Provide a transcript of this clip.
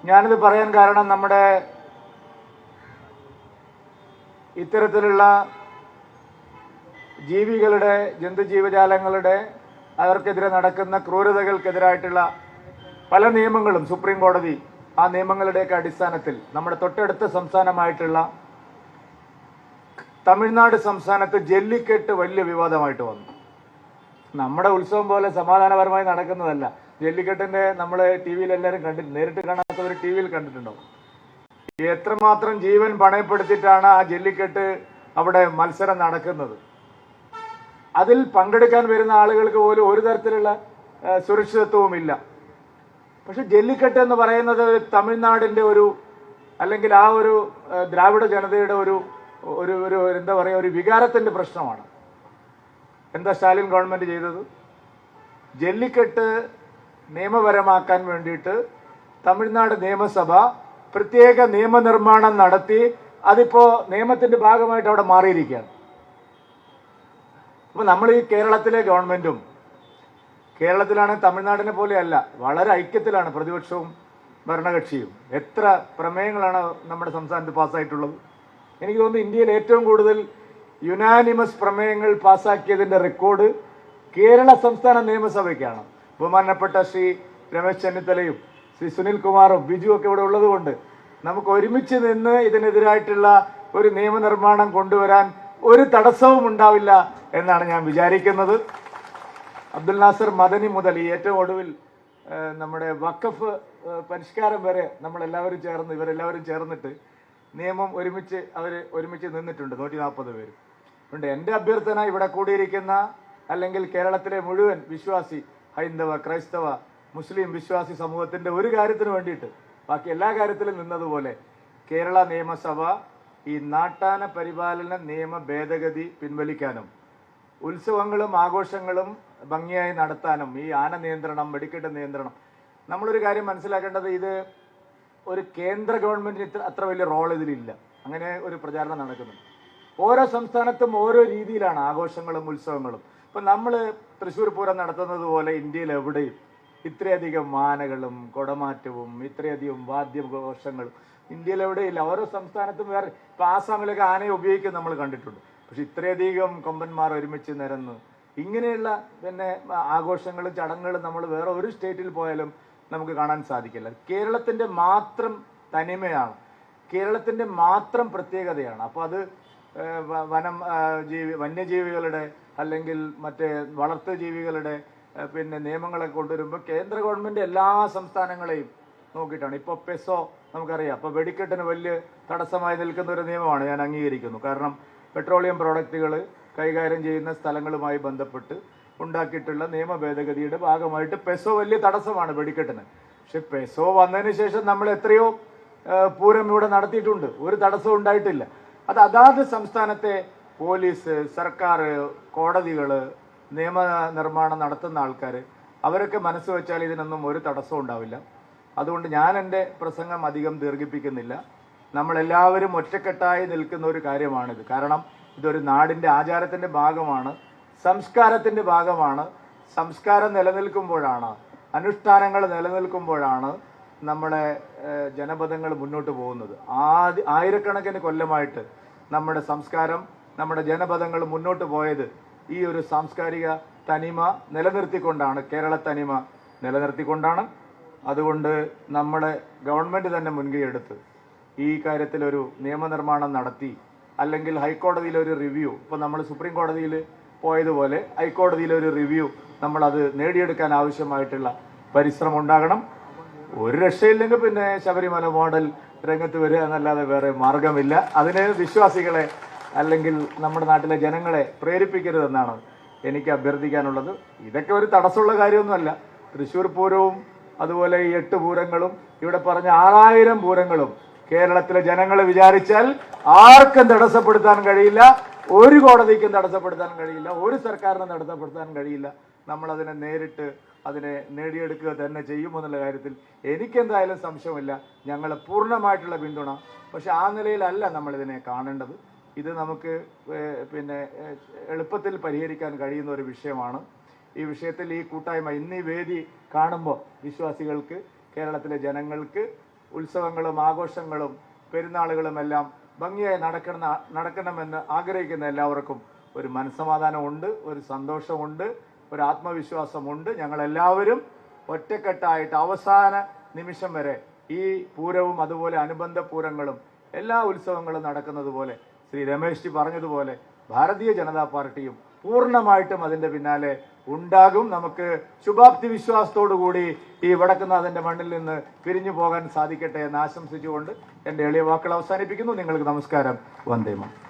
ഞാനിത് പറയാൻ കാരണം നമ്മുടെ ഇത്തരത്തിലുള്ള ജീവികളുടെ ജന്തുജീവജാലങ്ങളുടെ അവർക്കെതിരെ നടക്കുന്ന ക്രൂരതകൾക്കെതിരായിട്ടുള്ള പല നിയമങ്ങളും സുപ്രീം കോടതി ആ നിയമങ്ങളുടെയൊക്കെ അടിസ്ഥാനത്തിൽ നമ്മുടെ തൊട്ടടുത്ത സംസ്ഥാനമായിട്ടുള്ള തമിഴ്നാട് സംസ്ഥാനത്ത് ജല്ലിക്കെട്ട് വലിയ വിവാദമായിട്ട് വന്നു. നമ്മുടെ ഉത്സവം പോലെ സമാധാനപരമായി നടക്കുന്നതല്ല. ജല്ലിക്കെട്ടിന്റെ നമ്മൾ ടി വിയിൽ എല്ലാവരും കണ്ടിട്ടുണ്ട്. നേരിട്ട് കാണാത്തവർ ടി വിയിൽ കണ്ടിട്ടുണ്ടോ? എത്രമാത്രം ജീവൻ പണയപ്പെടുത്തിയിട്ടാണ് ആ ജല്ലിക്കെട്ട് അവിടെ മത്സരം നടക്കുന്നത്. അതിൽ പങ്കെടുക്കാൻ വരുന്ന ആളുകൾക്ക് പോലും ഒരു തരത്തിലുള്ള സുരക്ഷിതത്വവുമില്ല. പക്ഷെ ജല്ലിക്കെട്ട് എന്ന് പറയുന്നത് തമിഴ്നാടിന്റെ ഒരു അല്ലെങ്കിൽ ആ ഒരു ദ്രാവിഡ ജനതയുടെ ഒരു ഒരു ഒരു എന്താ പറയുക ഒരു വികാരത്തിന്റെ പ്രശ്നമാണ്. എന്താ സ്റ്റാലിൻ ഗവൺമെന്റ് ചെയ്തത്? ജല്ലിക്കെട്ട് നിയമപരമാക്കാൻ വേണ്ടിയിട്ട് തമിഴ്നാട് നിയമസഭ പ്രത്യേക നിയമനിർമ്മാണം നടത്തി അതിപ്പോ നിയമത്തിന്റെ ഭാഗമായിട്ട് അവിടെ മാറിയിരിക്കുകയാണ്. അപ്പൊ നമ്മൾ ഈ കേരളത്തിലെ ഗവൺമെന്റും കേരളത്തിലാണ് തമിഴ്നാടിനെ പോലെയല്ല, വളരെ ഐക്യത്തിലാണ് പ്രതിപക്ഷവും ഭരണകക്ഷിയും. എത്ര പ്രമേയങ്ങളാണ് നമ്മുടെ സംസ്ഥാനത്ത് പാസ്സായിട്ടുള്ളത്? എനിക്ക് തോന്നുന്നു ഇന്ത്യയിൽ ഏറ്റവും കൂടുതൽ യുനാനിമസ് പ്രമേയങ്ങൾ പാസ്സാക്കിയതിന്റെ റെക്കോർഡ് കേരള സംസ്ഥാന നിയമസഭയ്ക്കാണ്. ബഹുമാനപ്പെട്ട ശ്രീ രമേശ് ചെന്നിത്തലയും ശ്രീ സുനിൽ കുമാറും ബിജു ഒക്കെ ഇവിടെ ഉള്ളത് കൊണ്ട് നമുക്ക് ഒരുമിച്ച് നിന്ന് ഇതിനെതിരായിട്ടുള്ള ഒരു നിയമനിർമ്മാണം കൊണ്ടുവരാൻ ഒരു തടസ്സവും ഉണ്ടാവില്ല എന്നാണ് ഞാൻ വിചാരിക്കുന്നത്. അബ്ദുൽ നാസർ മദനി മുതൽ ഈ ഏറ്റവും ഒടുവിൽ നമ്മുടെ വഖഫ് പരിഷ്കാരം വരെ നമ്മളെല്ലാവരും ചേർന്ന് ഇവരെല്ലാവരും ചേർന്നിട്ട് നിയമം ഒരുമിച്ച് നിന്നിട്ടുണ്ട്. 140 പേര് ഉണ്ട്. എൻ്റെ അഭ്യർത്ഥന ഇവിടെ കൂടിയിരിക്കുന്ന അല്ലെങ്കിൽ കേരളത്തിലെ മുഴുവൻ വിശ്വാസി ഹൈന്ദവ ക്രൈസ്തവ മുസ്ലിം വിശ്വാസി സമൂഹത്തിന്റെ ഒരു കാര്യത്തിന് വേണ്ടിയിട്ട് ബാക്കി എല്ലാ കാര്യത്തിലും നിന്നതുപോലെ കേരള നിയമസഭ ഈ നാട്ടാന പരിപാലന നിയമ ഭേദഗതി പിൻവലിക്കാനും ഉത്സവങ്ങളും ആഘോഷങ്ങളും ഭംഗിയായി നടത്താനും ഈ ആന നിയന്ത്രണം വെടിക്കെട്ട് നിയന്ത്രണം നമ്മളൊരു കാര്യം മനസ്സിലാക്കേണ്ടത് ഇത് ഒരു കേന്ദ്ര ഗവൺമെന്റിന് അത്ര വലിയ റോൾ ഇതിലില്ല. അങ്ങനെ ഒരു പ്രചാരണം നടക്കുന്നുണ്ട്. ഓരോ സംസ്ഥാനത്തും ഓരോ രീതിയിലാണ് ആഘോഷങ്ങളും ഉത്സവങ്ങളും. ഇപ്പം നമ്മൾ തൃശ്ശൂർ പൂരം നടത്തുന്നത് പോലെ ഇന്ത്യയിൽ എവിടെയും ഇത്രയധികം ആനകളും കുടമാറ്റവും ഇത്രയധികം വാദ്യഘോഷങ്ങളും ഇന്ത്യയിൽ എവിടെയില്ല. ഓരോ സംസ്ഥാനത്തും വേറെ. ഇപ്പം ആസാമിലൊക്കെ ആനയെ ഉപയോഗിക്കും നമ്മൾ കണ്ടിട്ടുണ്ട്. പക്ഷെ ഇത്രയധികം കൊമ്പന്മാർ ഒരുമിച്ച് നിരന്ന് ഇങ്ങനെയുള്ള പിന്നെ ആഘോഷങ്ങളും ചടങ്ങുകളും നമ്മൾ വേറെ ഒരു സ്റ്റേറ്റിൽ പോയാലും നമുക്ക് കാണാൻ സാധിക്കില്ല. കേരളത്തിൻ്റെ മാത്രം തനിമയാണ്, കേരളത്തിൻ്റെ മാത്രം പ്രത്യേകതയാണ്. അപ്പോൾ അത് വന്യജീവികളുടെ അല്ലെങ്കിൽ മറ്റേ വളർത്തു ജീവികളുടെ പിന്നെ നിയമങ്ങളൊക്കെ കൊണ്ടുവരുമ്പോൾ കേന്ദ്ര ഗവൺമെൻറ് എല്ലാ സംസ്ഥാനങ്ങളെയും നോക്കിയിട്ടാണ്. ഇപ്പോൾ പെസോ നമുക്കറിയാം. അപ്പോൾ വെടിക്കെട്ടിന് വലിയ തടസ്സമായി നിൽക്കുന്ന ഒരു നിയമമാണ് ഞാൻ അംഗീകരിക്കുന്നു. കാരണം പെട്രോളിയം പ്രോഡക്റ്റുകൾ കൈകാര്യം ചെയ്യുന്ന സ്ഥലങ്ങളുമായി ബന്ധപ്പെട്ട് ഉണ്ടാക്കിയിട്ടുള്ള നിയമ ഭേദഗതിയുടെ ഭാഗമായിട്ട് പെസോ വലിയ തടസ്സമാണ് വെടിക്കെട്ടിന്. പക്ഷെ പെസോ വന്നതിന് ശേഷം നമ്മൾ എത്രയോ പൂരം ഇവിടെ നടത്തിയിട്ടുണ്ട്, ഒരു തടസ്സവും ഉണ്ടായിട്ടില്ല. അത് അതാത് സംസ്ഥാനത്തെ പോലീസ്, സർക്കാർ, കോടതികൾ, നിയമനിർമ്മാണം നടത്തുന്ന ആൾക്കാർ അവരൊക്കെ മനസ്സ് വെച്ചാൽ ഇതിനൊന്നും ഒരു തടസ്സവും ഉണ്ടാവില്ല. അതുകൊണ്ട് ഞാൻ എൻ്റെ പ്രസംഗം അധികം ദീർഘിപ്പിക്കുന്നില്ല. നമ്മളെല്ലാവരും ഒറ്റക്കെട്ടായി നിൽക്കുന്ന ഒരു കാര്യമാണിത്. കാരണം ഇതൊരു നാടിൻ്റെ ആചാരത്തിൻ്റെ ഭാഗമാണ്, സംസ്കാരത്തിൻ്റെ ഭാഗമാണ്. സംസ്കാരം നിലനിൽക്കുമ്പോഴാണ്, അനുഷ്ഠാനങ്ങൾ നിലനിൽക്കുമ്പോഴാണ് നമ്മുടെ ജനപദങ്ങൾ മുന്നോട്ട് പോകുന്നത്. ആയിരക്കണക്കിന് കൊല്ലമായിട്ട് നമ്മുടെ സംസ്കാരം, നമ്മുടെ ജനപദങ്ങൾ മുന്നോട്ട് പോയത് ഈ ഒരു സാംസ്കാരിക തനിമ നിലനിർത്തിക്കൊണ്ടാണ്, കേരള തനിമ നിലനിർത്തിക്കൊണ്ടാണ്. അതുകൊണ്ട് നമ്മുടെ ഗവൺമെൻറ് തന്നെ മുൻകൈ എടുത്ത് ഈ കാര്യത്തിലൊരു നിയമനിർമ്മാണം നടത്തി അല്ലെങ്കിൽ ഹൈക്കോടതിയിലൊരു റിവ്യൂ, ഇപ്പോൾ നമ്മൾ സുപ്രീം കോടതിയിൽ പോയതുപോലെ ഹൈക്കോടതിയിലൊരു റിവ്യൂ നമ്മളത് നേടിയെടുക്കാൻ ആവശ്യമായിട്ടുള്ള പരിശ്രമം ഉണ്ടാകണം. ഒരു രക്ഷയില്ലെങ്കിൽ പിന്നെ ശബരിമല മോഡൽ രംഗത്ത് വരിക എന്നല്ലാതെ വേറെ മാർഗമില്ല. അതിന് വിശ്വാസികളെ അല്ലെങ്കിൽ നമ്മുടെ നാട്ടിലെ ജനങ്ങളെ പ്രേരിപ്പിക്കരുതെന്നാണ് എനിക്ക് അഭ്യർത്ഥിക്കാനുള്ളത്. ഇതൊക്കെ ഒരു തടസ്സമുള്ള കാര്യമൊന്നുമല്ല. തൃശ്ശൂർ പൂരവും അതുപോലെ ഈ 8 പൂരങ്ങളും ഇവിടെ പറഞ്ഞ 6000 പൂരങ്ങളും കേരളത്തിലെ ജനങ്ങളെ വിചാരിച്ചാൽ ആർക്കും തടസ്സപ്പെടുത്താൻ കഴിയില്ല, ഒരു കോടതിക്കും തടസ്സപ്പെടുത്താൻ കഴിയില്ല, ഒരു സർക്കാരിനും തടസ്സപ്പെടുത്താൻ കഴിയില്ല. നമ്മളതിനെ നേരിട്ട് അതിനെ നേടിയെടുക്കുക തന്നെ ചെയ്യുമെന്നുള്ള കാര്യത്തിൽ എനിക്കെന്തായാലും സംശയമില്ല. ഞങ്ങളെ പൂർണ്ണമായിട്ടുള്ള പിന്തുണ. പക്ഷെ ആ നിലയിലല്ല നമ്മളിതിനെ കാണേണ്ടത്. ഇത് നമുക്ക് പിന്നെ എളുപ്പത്തിൽ പരിഹരിക്കാൻ കഴിയുന്ന ഒരു വിഷയമാണ്. ഈ വിഷയത്തിൽ ഈ കൂട്ടായ്മ ഇന്ന് ഈ വേദി കാണുമ്പോൾ വിശ്വാസികൾക്ക്, കേരളത്തിലെ ജനങ്ങൾക്ക് ഉത്സവങ്ങളും ആഘോഷങ്ങളും പെരുന്നാളുകളും എല്ലാം ഭംഗിയായി നടക്കണമെന്ന് ആഗ്രഹിക്കുന്ന എല്ലാവർക്കും ഒരു മനസ്സമാധാനമുണ്ട്, ഒരു സന്തോഷമുണ്ട്, ഒരു ആത്മവിശ്വാസമുണ്ട്. ഞങ്ങളെല്ലാവരും ഒറ്റക്കെട്ടായിട്ട് അവസാന നിമിഷം വരെ ഈ പൂരവും അതുപോലെ അനുബന്ധ പൂരങ്ങളും എല്ലാ ഉത്സവങ്ങളും നടക്കുന്നത് പോലെ ശ്രീ രമേശ് ജി പറഞ്ഞതുപോലെ ഭാരതീയ ജനതാ പാർട്ടിയും പൂർണ്ണമായിട്ടും അതിൻ്റെ പിന്നാലെ ഉണ്ടാകും. നമുക്ക് ശുഭാപ്തി വിശ്വാസത്തോടുകൂടി ഈ വടക്കുന്നാഥന്റെ മണ്ണിൽ നിന്ന് പിരിഞ്ഞു പോകാൻ സാധിക്കട്ടെ എന്ന് ആശംസിച്ചുകൊണ്ട് എൻ്റെ എളിയ വാക്കുകൾ അവസാനിപ്പിക്കുന്നു. നിങ്ങൾക്ക് നമസ്കാരം. വന്ദേ മാതരം.